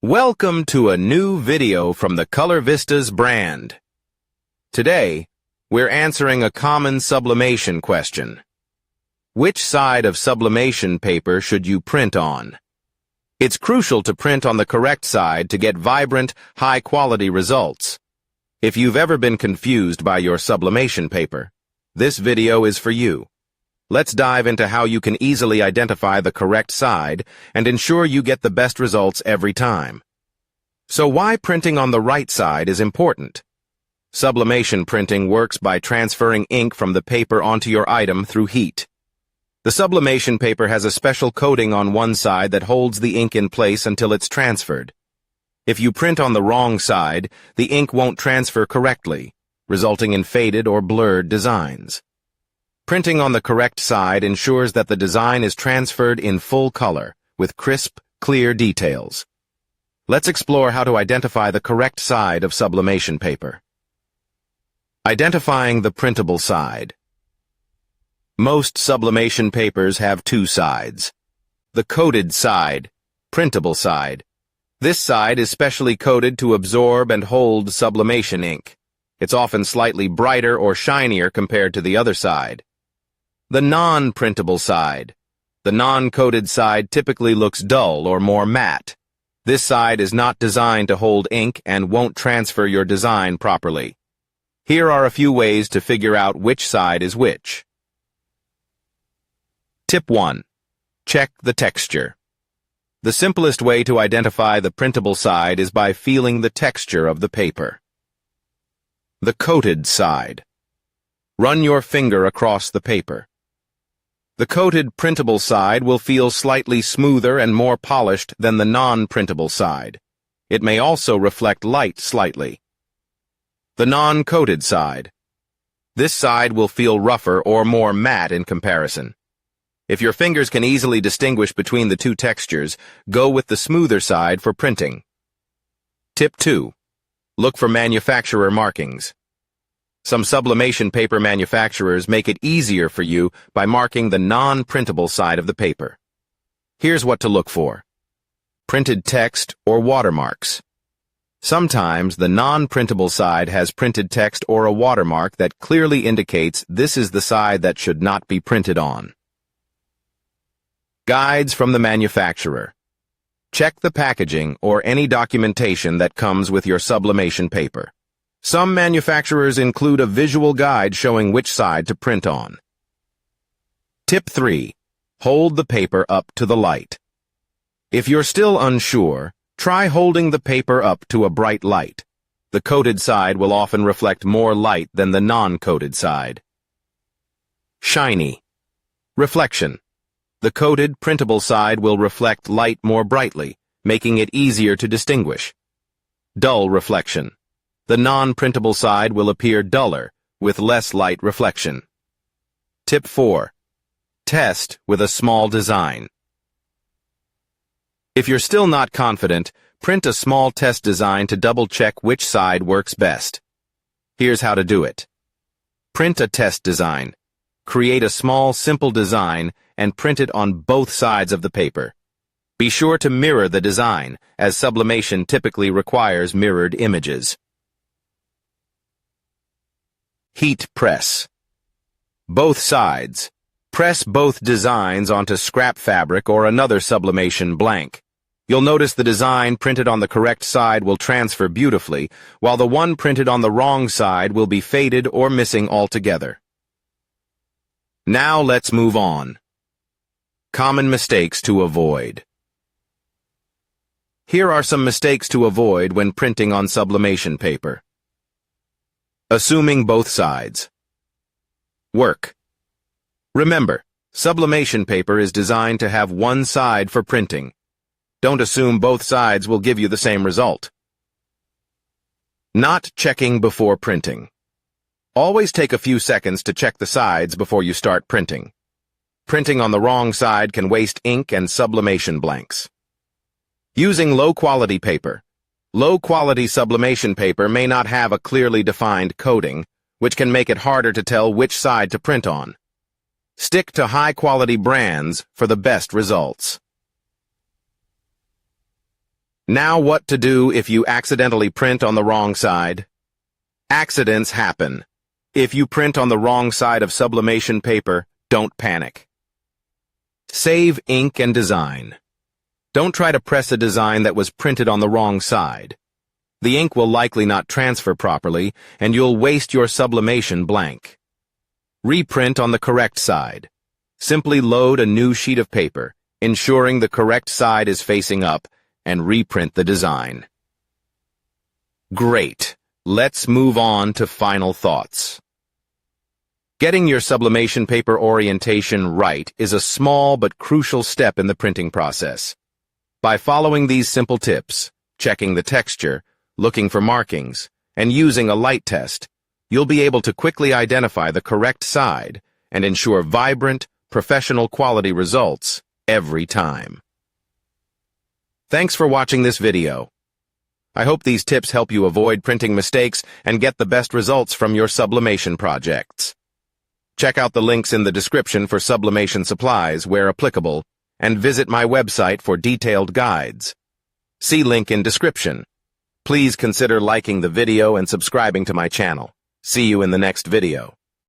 Welcome to a new video from the Color Vistas brand. Today, we're answering a common sublimation question. Which side of sublimation paper should you print on? It's crucial to print on the correct side to get vibrant, high-quality results. If you've ever been confused by your sublimation paper, this video is for you. Let's dive into how you can easily identify the correct side and ensure you get the best results every time. So why printing on the right side is important? Sublimation printing works by transferring ink from the paper onto your item through heat. The sublimation paper has a special coating on one side that holds the ink in place until it's transferred. If you print on the wrong side, the ink won't transfer correctly, resulting in faded or blurred designs. Printing on the correct side ensures that the design is transferred in full color, with crisp, clear details. Let's explore how to identify the correct side of sublimation paper. Identifying the printable side. Most sublimation papers have two sides. The coated side, printable side. This side is specially coated to absorb and hold sublimation ink. It's often slightly brighter or shinier compared to the other side. The non-printable side. The non-coated side typically looks dull or more matte. This side is not designed to hold ink and won't transfer your design properly. Here are a few ways to figure out which side is which. Tip 1. Check the texture. The simplest way to identify the printable side is by feeling the texture of the paper. The coated side. Run your finger across the paper. The coated printable side will feel slightly smoother and more polished than the non-printable side. It may also reflect light slightly. The non-coated side. This side will feel rougher or more matte in comparison. If your fingers can easily distinguish between the two textures, go with the smoother side for printing. Tip 2. Look for manufacturer markings. Some sublimation paper manufacturers make it easier for you by marking the non-printable side of the paper. Here's what to look for. Printed text or watermarks. Sometimes the non-printable side has printed text or a watermark that clearly indicates this is the side that should not be printed on. Guides from the manufacturer. Check the packaging or any documentation that comes with your sublimation paper. Some manufacturers include a visual guide showing which side to print on. Tip 3. Hold the paper up to the light. If you're still unsure, try holding the paper up to a bright light. The coated side will often reflect more light than the non-coated side. Shiny. Reflection. The coated, printable side will reflect light more brightly, making it easier to distinguish. Dull reflection. The non-printable side will appear duller, with less light reflection. Tip 4. Test with a small design. If you're still not confident, print a small test design to double-check which side works best. Here's how to do it. Print a test design. Create a small, simple design and print it on both sides of the paper. Be sure to mirror the design, as sublimation typically requires mirrored images. Heat press. Both sides. Press both designs onto scrap fabric or another sublimation blank. You'll notice the design printed on the correct side will transfer beautifully, while the one printed on the wrong side will be faded or missing altogether. Now let's move on. Common mistakes to avoid. Here are some mistakes to avoid when printing on sublimation paper. Assuming both sides. Work. Remember, sublimation paper is designed to have one side for printing. Don't assume both sides will give you the same result. Not checking before printing. Always take a few seconds to check the sides before you start printing. Printing on the wrong side can waste ink and sublimation blanks. Using low-quality paper. Low-quality sublimation paper may not have a clearly defined coating, which can make it harder to tell which side to print on. Stick to high-quality brands for the best results. Now what to do if you accidentally print on the wrong side? Accidents happen. If you print on the wrong side of sublimation paper, don't panic. Save ink and design. Don't try to press a design that was printed on the wrong side. The ink will likely not transfer properly, and you'll waste your sublimation blank. Reprint on the correct side. Simply load a new sheet of paper, ensuring the correct side is facing up, and reprint the design. Great. Let's move on to final thoughts. Getting your sublimation paper orientation right is a small but crucial step in the printing process. By following these simple tips, checking the texture, looking for markings, and using a light test, you'll be able to quickly identify the correct side and ensure vibrant, professional quality results every time. Thanks for watching this video. I hope these tips help you avoid printing mistakes and get the best results from your sublimation projects. Check out the links in the description for sublimation supplies where applicable, and visit my website for detailed guides. See link in description. Please consider liking the video and subscribing to my channel. See you in the next video.